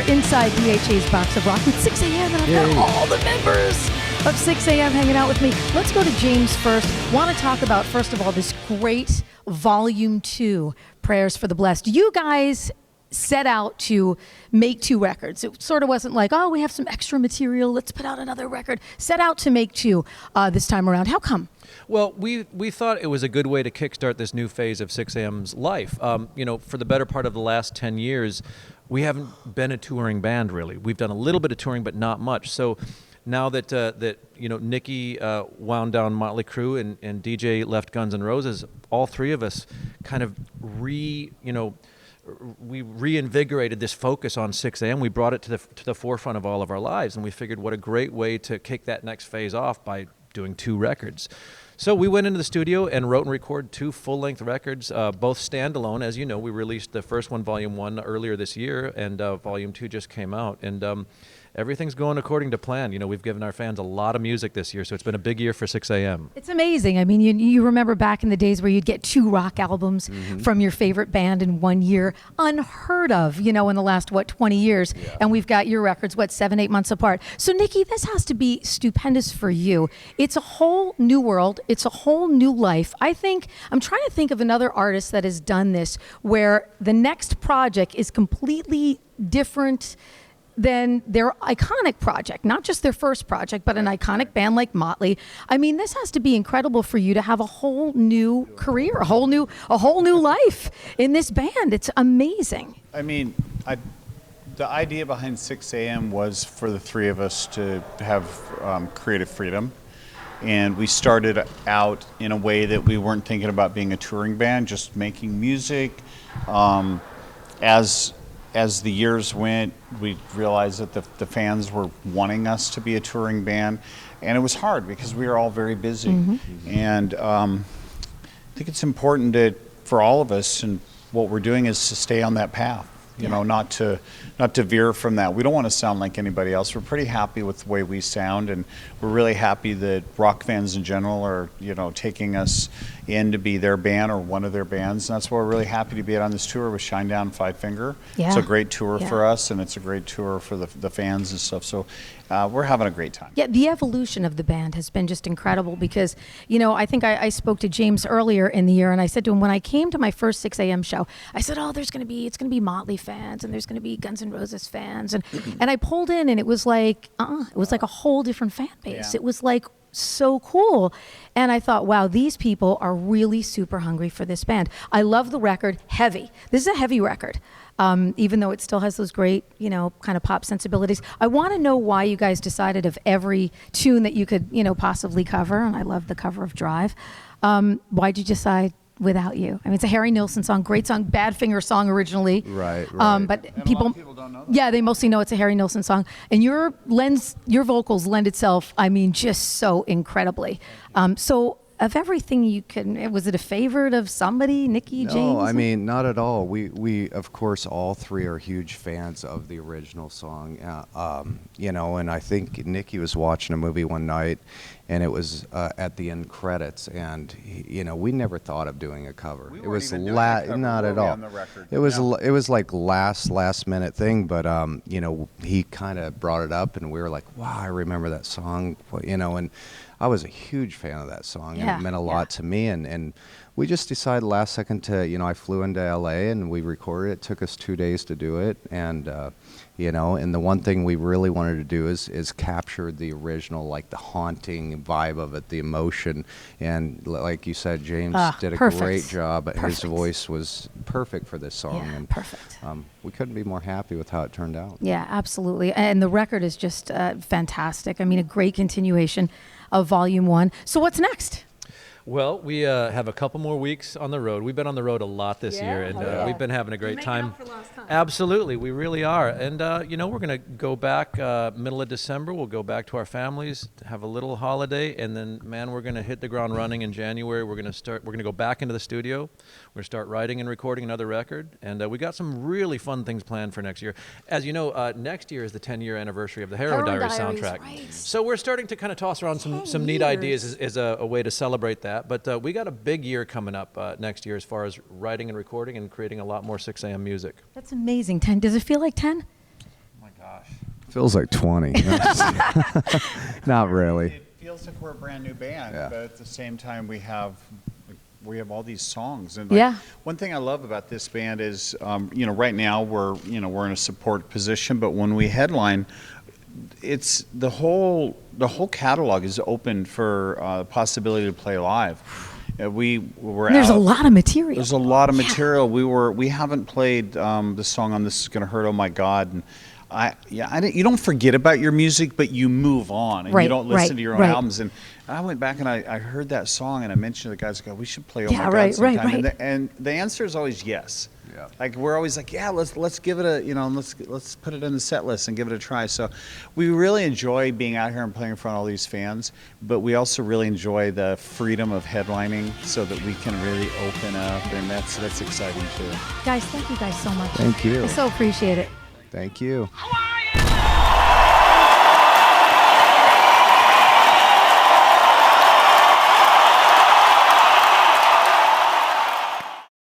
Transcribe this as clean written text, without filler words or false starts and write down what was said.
inside DHA's Box of Rock with Sixx A.M. and I've got all the members of Sixx A.M. hanging out with me. Let's go to James first. Want to talk about, first of all, this great Volume 2, Prayers for the Blessed. You guys set out to make 2 records. It sort of wasn't like, oh, we have some extra material, let's put out another record. Set out to make 2 this time around. How come? Well, we thought it was a good way to kickstart this new phase of Sixx A.M.'s life. You know, for the better part of the last 10 years, we haven't been a touring band, really. We've done a little bit of touring, but not much. So now that you know, Nikki wound down Motley Crue and DJ left Guns N' Roses, all 3 of us kind of we reinvigorated this focus on Sixx A.M. We brought it to the forefront of all of our lives, and we figured what a great way to kick that next phase off by doing 2 records. So we went into the studio and wrote and recorded 2 full-length records, both standalone. As you know, we released the first one, Volume 1, earlier this year, and Volume 2 just came out. And everything's going according to plan. You know, we've given our fans a lot of music this year, so it's been a big year for Sixx A.M. It's amazing. I mean, you remember back in the days where you'd get 2 rock albums from your favorite band in 1 year. Unheard of, you know, in the last, 20 years. Yeah. And we've got your records, 7, 8 months apart. So, Nikki, this has to be stupendous for you. It's a whole new world. It's a whole new life. I'm trying to think of another artist that has done this, where the next project is completely different than their iconic project, not just their first project, but an iconic band like Motley. I mean, this has to be incredible for you to have a whole new career, a whole new life in this band. It's amazing. I mean, the idea behind Sixx A.M. was for the 3 of us to have creative freedom. And we started out in a way that we weren't thinking about being a touring band, just making music. As the years went, we realized that the fans were wanting us to be a touring band, and it was hard because we were all very busy. And I think it's important for all of us, and what we're doing is to stay on that path. You know, not to veer from that. We don't want to sound like anybody else. We're pretty happy with the way we sound, and we're really happy that rock fans in general are, you know, taking us in to be their band or one of their bands. And that's why we're really happy to be on this tour with Shinedown Five Finger. Yeah. It's a great tour for us, and it's a great tour for the fans and stuff. So we're having a great time. Yeah, the evolution of the band has been just incredible because, you know, I think I spoke to James earlier in the year, and I said to him, when I came to my first Sixx A.M. show, I said, oh, it's going to be Motley fans, and there's going to be Guns N' Roses fans. And I pulled in, and it was like a whole different fan base. Yeah. It was like so cool. And I thought, wow, these people are really super hungry for this band. I love the record, heavy. This is a heavy record. Even though it still has those great, you know, kind of pop sensibilities. I want to know why you guys decided of every tune that you could, you know, possibly cover, and I love the cover of Drive. Why'd you decide Without You? I mean, it's a Harry Nilsson song, great song, Badfinger song originally. Right. But and people, a lot of people don't know that. Yeah, they mostly know it's a Harry Nilsson song. And your vocals lend itself, I mean, just so incredibly. So of everything you can, was it a favorite of somebody, Nikki, James? No, I mean, not at all. We of course, all 3 are huge fans of the original song. You know, and I think Nikki was watching a movie one night, and it was at the end credits, and you know, we never thought of doing a cover. We it was not at all. It was like last minute thing, but you know, he kind of brought it up, and we were like, wow, I remember that song, you know, and I was a huge fan of that song, and it meant a lot to me, and we just decided last second to, you know, I flew into LA and we recorded it. It took us 2 days to do it, and you know, and the one thing we really wanted to do is capture the original, like the haunting vibe of it, the emotion, and like you said, James did a great job. His voice was perfect for this song, and perfect. We couldn't be more happy with how it turned out. Yeah, absolutely, and the record is just fantastic. I mean, a great continuation of Volume 1. So what's next? Well, we have a couple more weeks on the road. We've been on the road a lot this year, and we've been having a great time. Absolutely, we really are. And you know, we're going to go back middle of December. We'll go back to our families, have a little holiday, and then, man, we're going to hit the ground running in January. We're going to go back into the studio. We're going to start writing and recording another record, and we got some really fun things planned for next year. As you know, next year is the 10-year anniversary of the Heroin Diaries soundtrack. Right. So we're starting to kind of toss around some neat ideas as a way to celebrate that. But we got a big year coming up next year as far as writing and recording and creating a lot more Sixx A.M. music. That's amazing. 10. Does it feel like 10? My Feels like 20. Not really. It feels like we're a brand new band, Yeah. but at the same time we have all these songs. And Yeah. one thing I love about this band is, right now we're in a support position, but when we headline, it's the whole catalog is open for the possibility to play live. There's a lot of material. There's a lot of material. We haven't played the song on "This Is Gonna Hurt." Oh my God! And you don't forget about your music, but you move on and you don't listen to your own albums. And I went back and I heard that song and I mentioned to the guys, we should play "Oh My God" sometime. And the answer is always yes. Yeah. Like we're always like, let's give it let's put it in the set list and give it a try. So we really enjoy being out here and playing in front of all these fans, but we also really enjoy the freedom of headlining so that we can really open up, and that's exciting too. Guys, thank you guys so much. Thank you. I so appreciate it. Thank you.